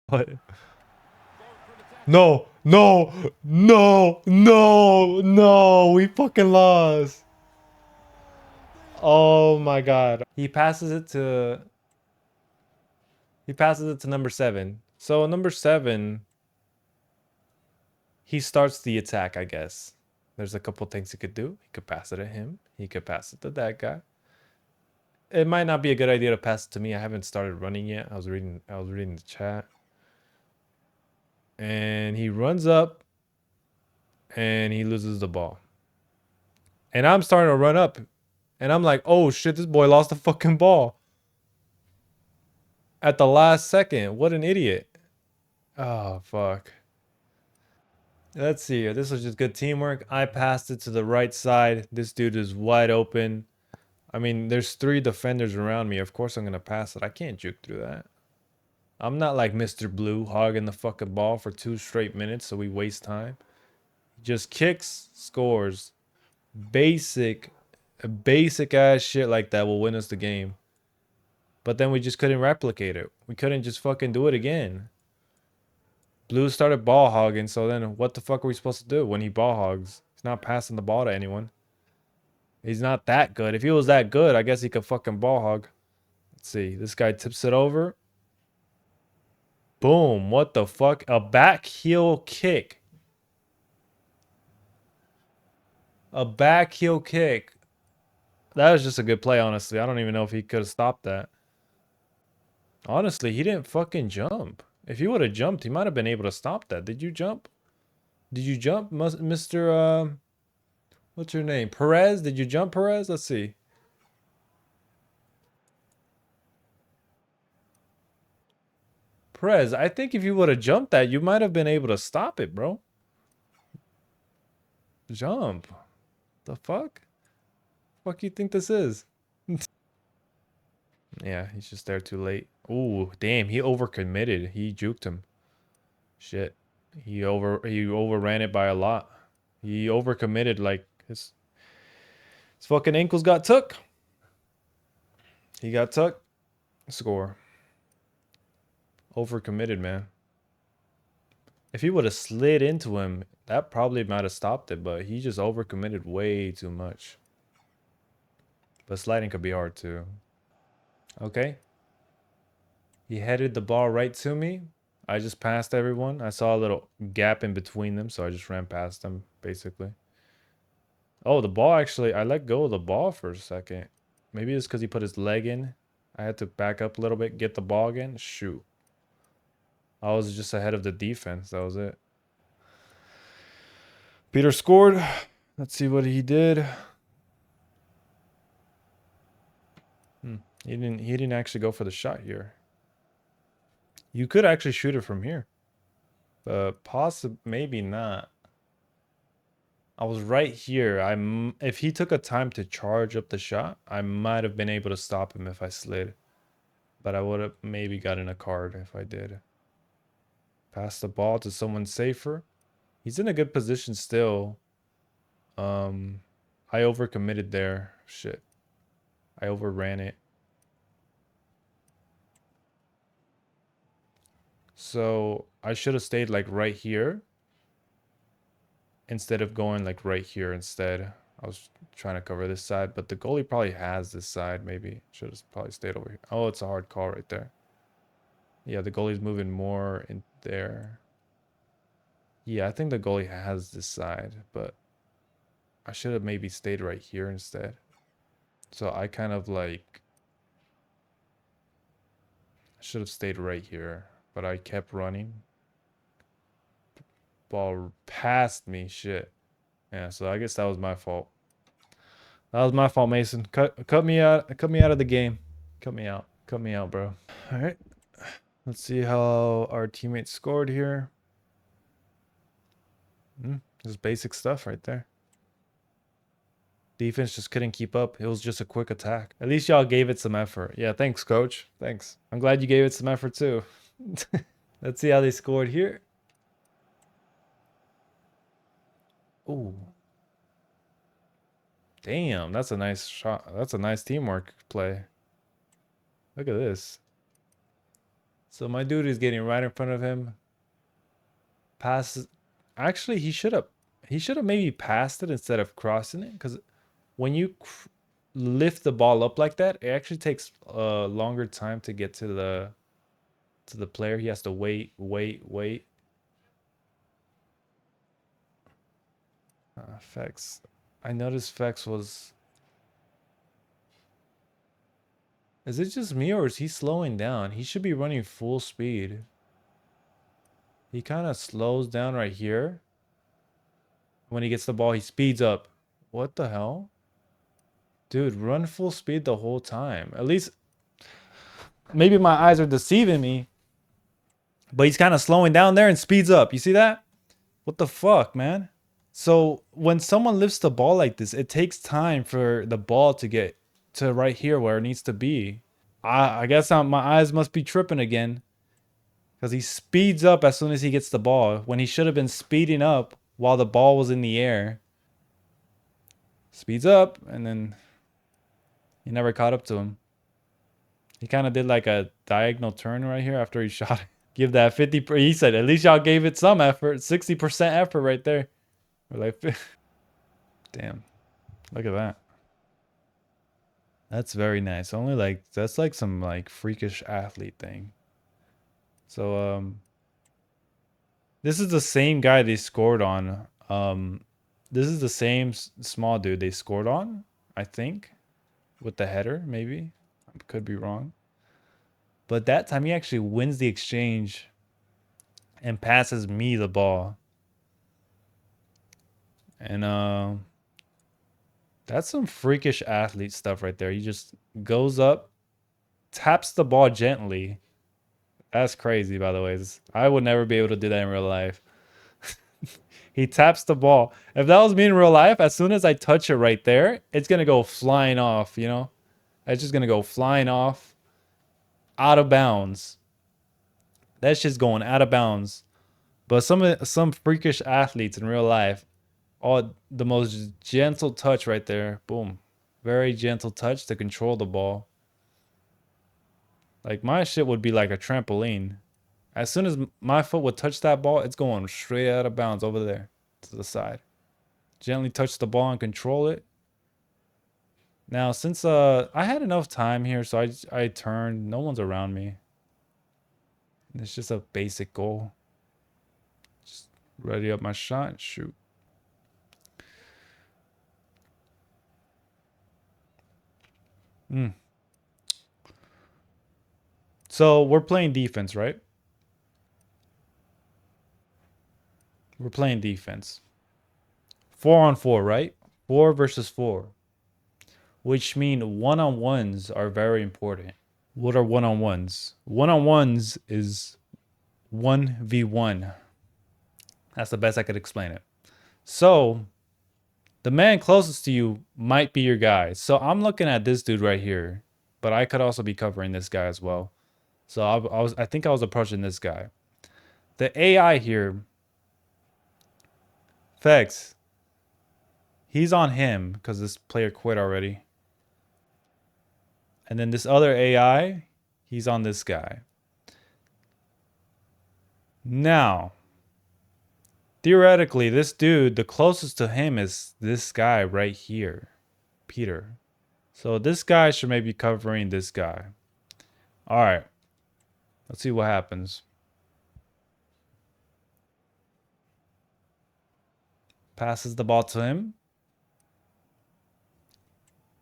What? No, no, no, no, no. We fucking lost. Oh my god. He passes it to number 7. So number 7, he starts the attack, I guess. There's a couple things he could do. He could pass it at him. He could pass it to that guy. It might not be a good idea to pass it to me. I haven't started running yet. I was reading the chat. And he runs up and he loses the ball. And I'm starting to run up. And I'm like, oh shit, this boy lost the fucking ball. At the last second. What an idiot. Oh, fuck. Let's see. This was just good teamwork. I passed it to the right side. This dude is wide open. I mean, there's 3 defenders around me. Of course I'm going to pass it. I can't juke through that. I'm not like Mr. Blue hogging the fucking ball for 2 straight minutes so we waste time. Just kicks, scores. Basic ass shit like that will win us the game. But then we just couldn't replicate it. We couldn't just fucking do it again. Blue started ball hogging, so then what the fuck are we supposed to do when he ball hogs? He's not passing the ball to anyone. He's not that good. If he was that good, I guess he could fucking ball hog. Let's see. This guy tips it over. Boom. What the fuck? A back heel kick. A back heel kick. That was just a good play, honestly. I don't even know if he could have stopped that. Honestly, he didn't fucking jump. If he would have jumped, he might have been able to stop that. Did you jump? Did you jump, Mr. What's your name? Perez? Did you jump, Perez? Let's see. Perez, I think if you would have jumped that, you might have been able to stop it, bro. Jump. The fuck? Fuck you think this is? Yeah, he's just there too late. Ooh, damn, he overcommitted. He juked him. Shit. He overran it by a lot. He overcommitted like his fucking ankles got took. He got tucked. Score. Overcommitted, man. If he would have slid into him, that probably might have stopped it, but he just overcommitted way too much. But sliding could be hard too. Okay. He headed the ball right to me. I just passed everyone. I saw a little gap in between them, so I just ran past them, basically. Oh, the ball actually, I let go of the ball for a second. Maybe it's because he put his leg in. I had to back up a little bit, get the ball again. Shoot. I was just ahead of the defense. That was it. Peter scored. Let's see what he did. He didn't actually go for the shot here. You could actually shoot it from here. But maybe not. I was right here. If he took a time to charge up the shot, I might have been able to stop him if I slid. But I would have maybe gotten a card if I did. Pass the ball to someone safer. He's in a good position still. I overcommitted there. Shit. I overran it. So I should have stayed like right here instead of going like right here instead. I was trying to cover this side, but the goalie probably has this side. Maybe should have probably stayed over here. Oh, it's a hard call right there. Yeah, the goalie's moving more in there. Yeah, I think the goalie has this side, but I should have maybe stayed right here instead. So I kind of like I should have stayed right here, but I kept running. Ball past me, shit. Yeah, so I guess that was my fault. That was my fault, Mason. Cut me out. Cut me out of the game. Cut me out. Cut me out, bro. All right. Let's see how our teammates scored here. Just basic stuff right there. Defense just couldn't keep up. It was just a quick attack. At least y'all gave it some effort. Yeah, thanks, coach. Thanks. I'm glad you gave it some effort too. Let's see how they scored here. Ooh. Damn, that's a nice shot. That's a nice teamwork play. Look at this. So my dude is getting right in front of him. Passes. Actually, he should have maybe passed it instead of crossing it, because when you lift the ball up like that, it actually takes a longer time to get to the player. He has to wait. Fex. I noticed Fex was. Is it just me or is he slowing down? He should be running full speed. He kind of slows down right here. When he gets the ball, he speeds up. What the hell? Dude, run full speed the whole time. At least, maybe my eyes are deceiving me. But he's kind of slowing down there and speeds up. You see that? What the fuck, man? So when someone lifts the ball like this, it takes time for the ball to get to right here where it needs to be. I guess my eyes must be tripping again. Because he speeds up as soon as he gets the ball, when he should have been speeding up while the ball was in the air. Speeds up, and then he never caught up to him. He kind of did like a diagonal turn right here after he shot it. Give that 50. He said, at least y'all gave it some effort. 60% effort right there. We're like, damn. Look at that. That's very nice. Only like, that's like some like freakish athlete thing. So, this is the same guy they scored on. This is the same small dude they scored on, I think, with the header, maybe. I could be wrong. But that time he actually wins the exchange and passes me the ball. And that's some freakish athlete stuff right there. He just goes up, taps the ball gently. That's crazy, by the way. I would never be able to do that in real life. He taps the ball. If that was me in real life, as soon as I touch it right there, it's going to go flying off, you know? It's just going to go flying off out of bounds. That's just going out of bounds. But some freakish athletes in real life, oh, the most gentle touch right there. Boom. Very gentle touch to control the ball. Like my shit would be like a trampoline. As soon as my foot would touch that ball, it's going straight out of bounds over there to the side. Gently touch the ball and control it. Now, since I had enough time here, so I turned. No one's around me. It's just a basic goal. Just ready up my shot and shoot. So we're playing defense, right? We're playing defense. 4-on-4, right? 4 versus 4. Which mean one-on-ones are very important. What are one-on-ones? One-on-ones is 1v1. That's the best I could explain it. So the man closest to you might be your guy. So I'm looking at this dude right here, but I could also be covering this guy as well. So I think I was approaching this guy. The AI here, Fex, he's on him because this player quit already. And then this other AI, he's on this guy. Now, theoretically, this dude, the closest to him is this guy right here, Peter. So this guy should maybe be covering this guy. All right. Let's see what happens. Passes the ball to him.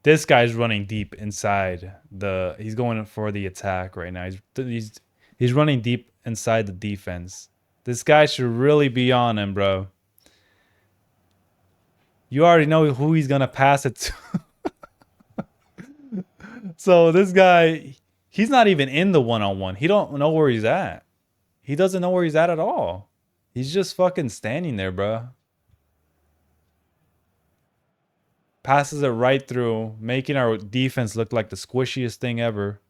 This guy's running deep inside the. He's going for the attack right now. He's running deep inside the defense. This guy should really be on him, bro. You already know who he's gonna pass it to. So this guy, he's not even in the one-on-one. He don't know where he's at. He doesn't know where he's at all. He's just fucking standing there, bro. Passes it right through, making our defense look like the squishiest thing ever.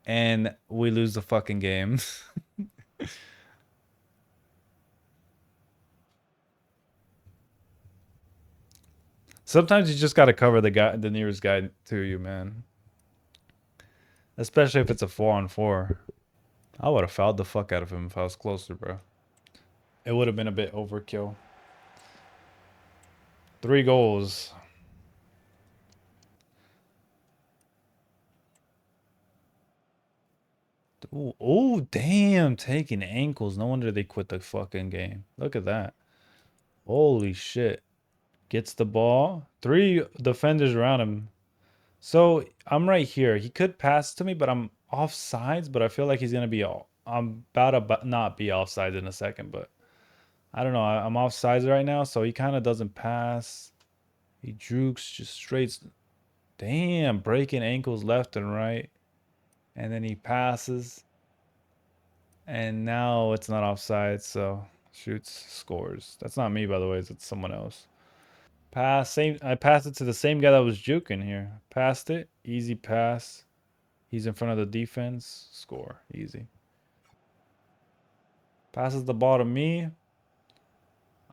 And we lose the fucking game. Sometimes you just gotta cover the nearest guy to you, man. Especially if it's a 4-on-4. I would have fouled the fuck out of him if I was closer, bro. It would have been a bit overkill. 3 goals. Ooh, oh, damn. Taking ankles. No wonder they quit the fucking game. Look at that. Holy shit. Gets the ball. 3 defenders around him. So I'm right here. He could pass to me, but I'm offsides. But I feel like he's going to be all. I'm about to not be offsides in a second, but I don't know. I'm offsides right now, so he kind of doesn't pass. He jukes just straight. Damn, breaking ankles left and right. And then he passes. And now it's not offside, so shoots, scores. That's not me, by the way. It's someone else. Pass, same. I passed it to the same guy that was juking here. Passed it, easy pass. He's in front of the defense. Score, easy. Passes the ball to me.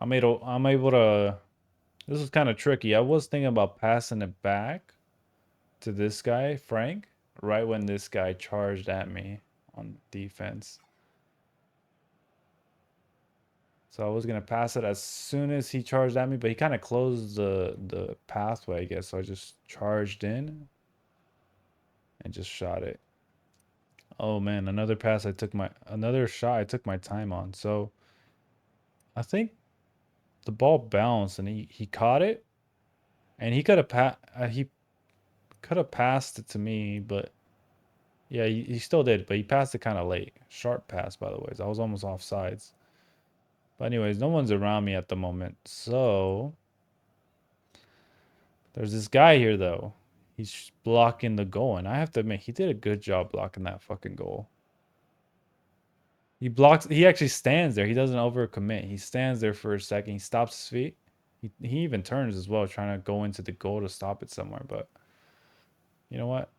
I'm able to. This is kind of tricky. I was thinking about passing it back to this guy, Frank, right when this guy charged at me on defense. So I was gonna pass it as soon as he charged at me, but he kind of closed the pathway, I guess. So I just charged in and just shot it. Oh man, another shot I took my time on. So I think the ball bounced and he caught it and he could have passed it to me, but yeah, he still did, but he passed it kind of late. Sharp pass, by the way. So I was almost offsides. But anyways, no one's around me at the moment. So there's this guy here though. He's blocking the goal, and I have to admit he did a good job blocking that fucking goal. He actually stands there. He doesn't overcommit. He stands there for a second. He stops his feet. He even turns as well, trying to go into the goal to stop it somewhere. But you know what?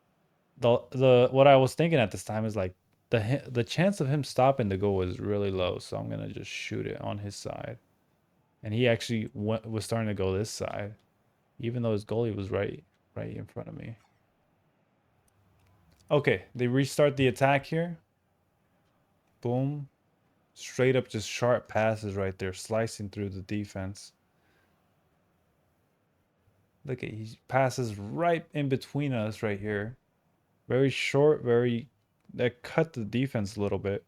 The what I was thinking at this time is like the chance of him stopping the goal is really low. So I'm gonna just shoot it on his side. And he actually was starting to go this side, even though his goalie was right in front of me. Okay, they restart the attack here. Boom. Straight up just sharp passes right there, slicing through the defense. Look at he passes right in between us right here. Very short, very that cut the defense a little bit.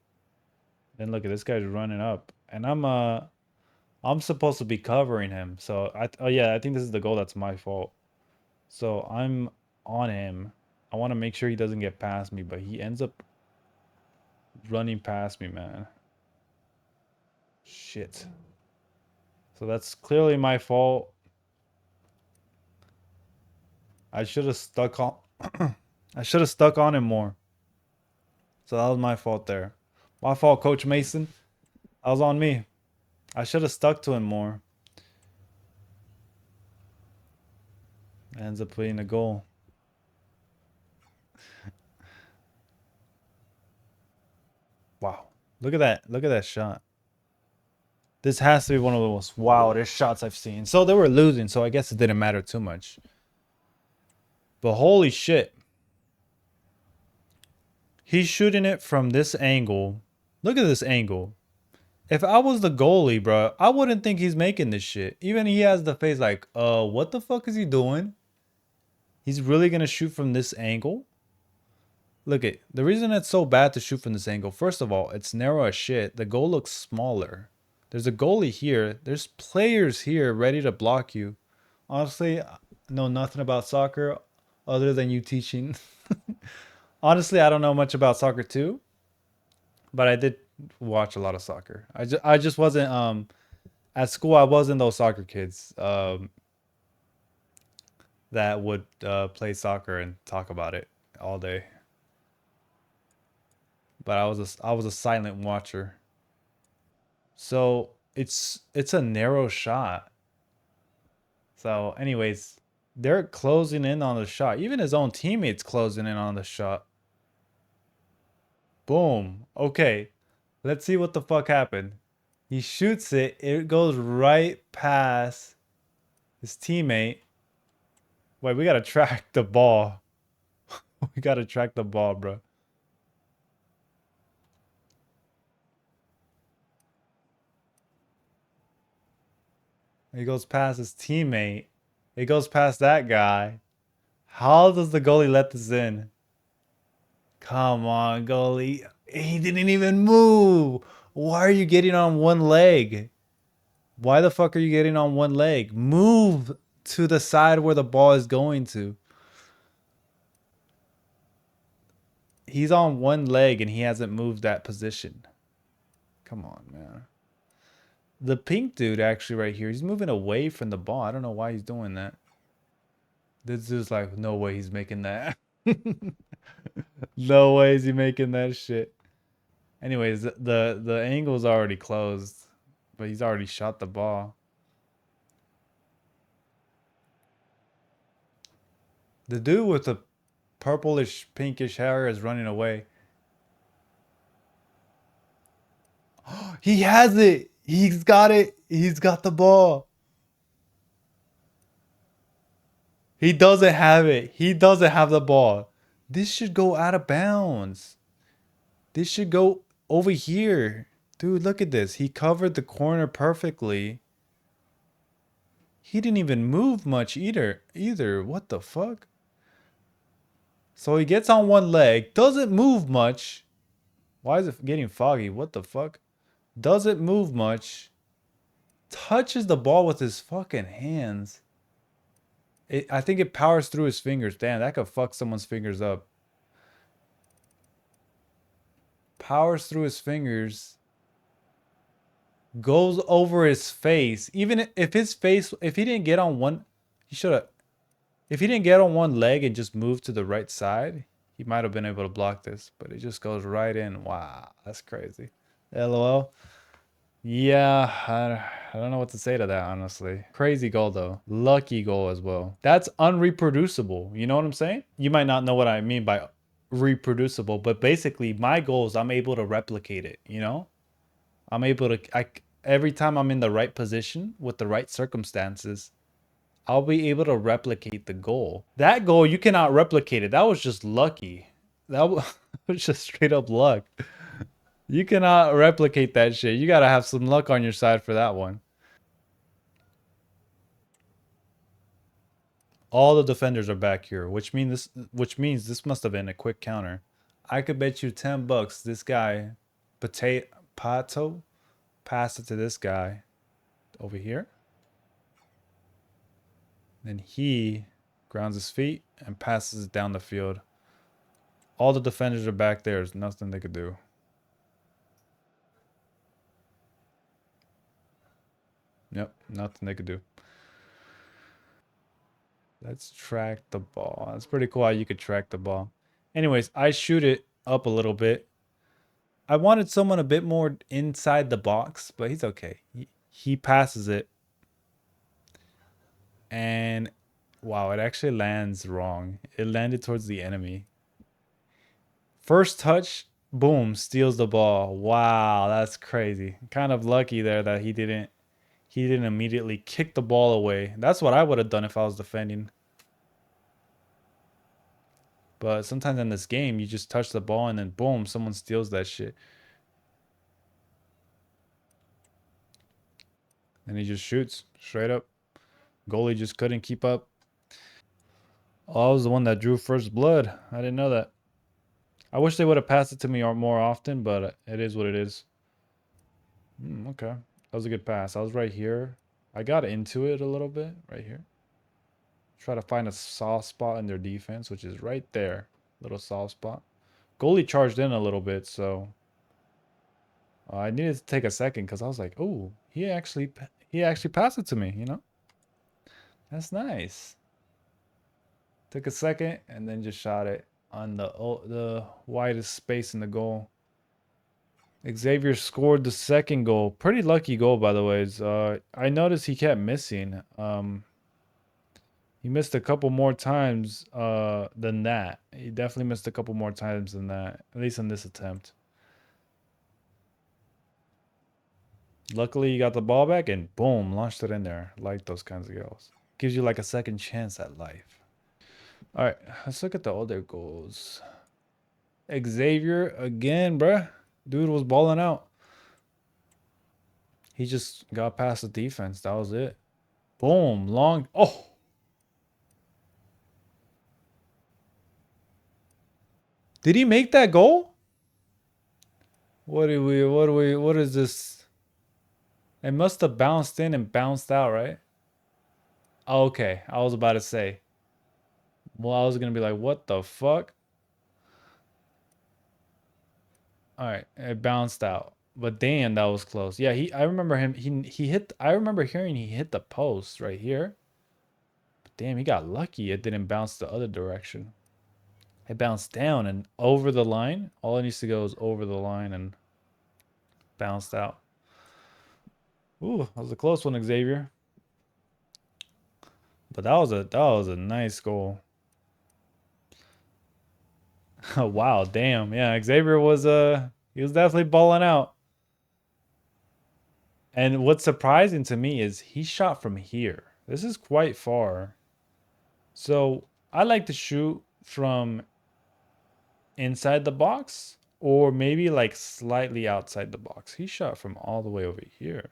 Then look at this guy's running up. And I'm supposed to be covering him. So oh yeah, I think this is the goal that's my fault. So I'm on him. I want to make sure he doesn't get past me, but he ends up running past me, man. Shit. So that's clearly my fault. I should have stuck on I should have stuck on him more. So that was my fault there. My fault, Coach Mason. That was on me. I should have stuck to him more. Ends up putting a goal. Wow. Look at that. Look at that shot. This has to be one of the most wildest shots I've seen. So they were losing, so I guess it didn't matter too much. But holy shit. He's shooting it from this angle. Look at this angle. If I was the goalie, bro, I wouldn't think he's making this shit. Even he has the face like, what the fuck is he doing? He's really gonna shoot from this angle? Look at the reason it's so bad to shoot from this angle. First of all, it's narrow as shit. The goal looks smaller. There's a goalie here. There's players here ready to block you. Honestly, I know nothing about soccer other than you teaching. Honestly, I don't know much about soccer too, but I did watch a lot of soccer. I just wasn't at school. I wasn't those soccer kids that would play soccer and talk about it all day. But I was a silent watcher. So it's a narrow shot. So, anyways, they're closing in on the shot. Even his own teammates closing in on the shot. Boom. Okay. Let's see what the fuck happened. He shoots it. It goes right past his teammate. Wait, we gotta track the ball. We gotta track the ball, bro. He goes past his teammate. He goes past that guy. How does the goalie let this in? Come on, goalie. He didn't even move. Why are you getting on one leg? Why the fuck are you getting on one leg? Move to the side where the ball is going to. He's on one leg and he hasn't moved that position. Come on, man. The pink dude actually right here, he's moving away from the ball. I don't know why he's doing that. This dude's like, no way he's making that. No way is he making that shit. Anyways, the angle's already closed, but he's already shot the ball. The dude with the purplish pinkish hair is running away. He has it. He's got it. He's got the ball. He doesn't have it. He doesn't have the ball. This should go out of bounds. This should go over here. Dude, look at this. He covered the corner perfectly. He didn't even move much either. What the fuck? So he gets on one leg, doesn't move much. Why is it getting foggy? What the fuck? Doesn't move much. Touches the ball with his fucking hands. I think it powers through his fingers. Damn, that could fuck someone's fingers up. Powers through his fingers. Goes over his face. Even if his face, if he didn't get on one, he should have. If he didn't get on one leg and just move to the right side, he might have been able to block this. But it just goes right in. Wow, that's crazy. LOL. Yeah, I don't know what to say to that, honestly. Crazy goal, though. Lucky goal as well. That's unreproducible. You know what I'm saying? You might not know what I mean by reproducible, but basically my goals, I'm able to replicate it, you know? I'm able to, every time I'm in the right position with the right circumstances, I'll be able to replicate the goal. That goal, you cannot replicate it. That was just lucky. That was just straight up luck. You cannot replicate that shit. You gotta have some luck on your side for that one. All the defenders are back here, which means this must have been a quick counter. I could bet you $10 this guy, Pato, passed it to this guy over here. Then he grounds his feet and passes it down the field. All the defenders are back there. There's nothing they could do. Yep, nothing they could do. Let's track the ball. That's pretty cool how you could track the ball. Anyways, I shoot it up a little bit. I wanted someone a bit more inside the box, but he's okay. He passes it. And wow, it actually lands wrong. It landed towards the enemy. First touch, boom, steals the ball. Wow, that's crazy. Kind of lucky there that he didn't immediately kick the ball away. That's what I would have done if I was defending. But sometimes in this game, you just touch the ball and then boom, someone steals that shit. And he just shoots straight up. Goalie just couldn't keep up. Oh, I was the one that drew first blood. I didn't know that. I wish they would have passed it to me more often, but it is what it is. Okay. That was a good pass. I was right here. I got into it a little bit right here. Try to find a soft spot in their defense, which is right there. Little soft spot. Goalie charged in a little bit, so I needed to take a second because I was like, "Oh, he actually passed it to me." You know, that's nice. Took a second and then just shot it on the widest space in the goal. Xavier scored the second goal. Pretty lucky goal, by the way. I noticed he kept missing. He missed a couple more times than that. He definitely missed a couple more times than that, at least in this attempt. Luckily, he got the ball back and boom, launched it in there. Like those kinds of goals. Gives you like a second chance at life. All right, let's look at the other goals. Xavier again, bruh. Dude was balling out. He just got past the defense. That was it. Boom. Long. Oh. Did he make that goal? What is this? It must have bounced in and bounced out, right? Okay. I was about to say. Well, I was going to be like, what the fuck? All right. It bounced out. But damn, that was close. Yeah, I remember him. He hit. I remember hearing he hit the post right here. But damn, he got lucky. It didn't bounce the other direction. It bounced down and over the line. All it needs to go is over the line and bounced out. Ooh, that was a close one, Xavier. But that was a nice goal. Wow, damn. Yeah, Xavier was he was definitely balling out. And what's surprising to me is he shot from here. This is quite far. So I like to shoot from inside the box or maybe like slightly outside the box. He shot from all the way over here.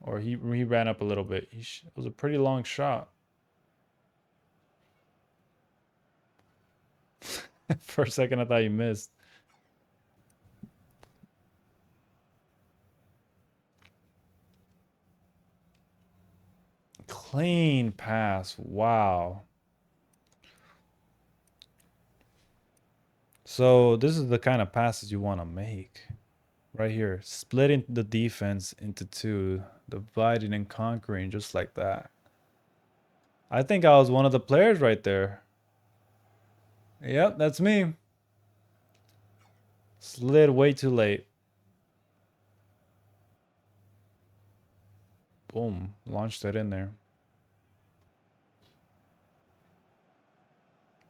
Or he ran up a little bit. It was a pretty long shot. For a second, I thought you missed. Clean pass. Wow. So this is the kind of passes you want to make. Right here. Splitting the defense into two. Dividing and conquering just like that. I think I was one of the players right there. Yep, that's me. Slid way too late. Boom. Launched it in there.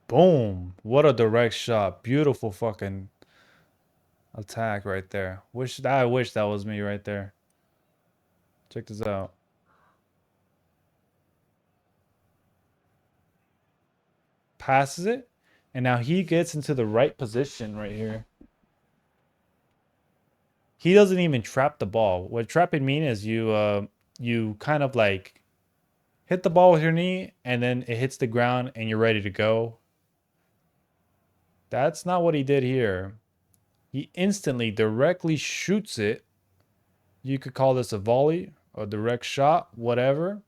Boom. What a direct shot. Beautiful fucking attack right there. I wish that was me right there. Check this out. Passes it. And now he gets into the right position right here. He doesn't even trap the ball. What trapping mean is you kind of like hit the ball with your knee and then it hits the ground and you're ready to go. That's not what he did here. He instantly directly shoots it. You could call this a volley, a direct shot, whatever.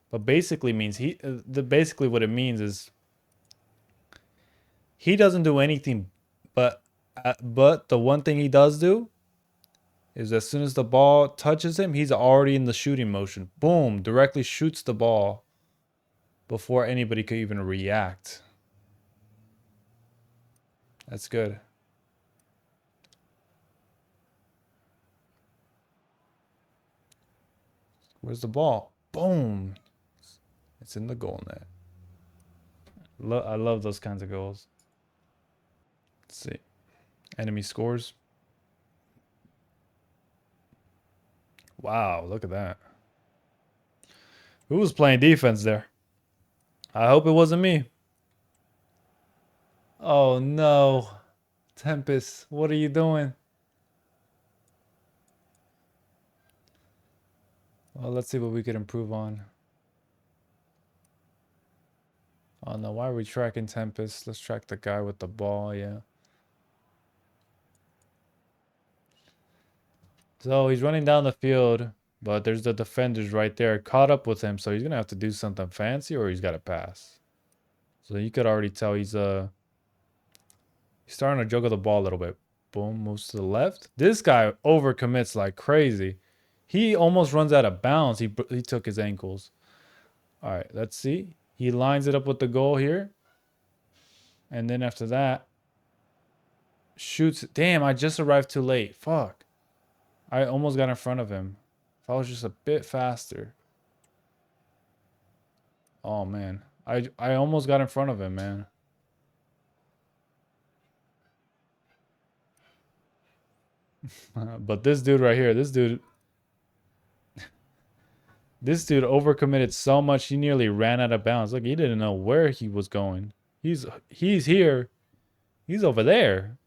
But basically means basically what it means is he doesn't do anything but the one thing he does do is as soon as the ball touches him, he's already in the shooting motion. Boom, directly shoots the ball before anybody could even react. That's good. Where's the ball? Boom. It's in the goal net. I love those kinds of goals. Let's see. Enemy scores. Wow, look at that. Who was playing defense there? I hope it wasn't me. Oh no. Tempest, what are you doing? Well, let's see what we could improve on. Oh no, why are we tracking Tempest? Let's track the guy with the ball, yeah. So he's running down the field, but there's the defenders right there caught up with him, so he's gonna have to do something fancy or he's gotta pass. So you could already tell he's starting to juggle the ball a little bit. Boom, moves to the left. This guy overcommits like crazy. He almost runs out of bounds. He took his ankles. All right, let's see. He lines it up with the goal here. And then after that, shoots. Damn, I just arrived too late. Fuck. I almost got in front of him. If I was just a bit faster. Oh, man. I almost got in front of him, man. But this dude right here, this dude overcommitted so much he nearly ran out of bounds. Look, he didn't know where he was going. He's here. He's over there.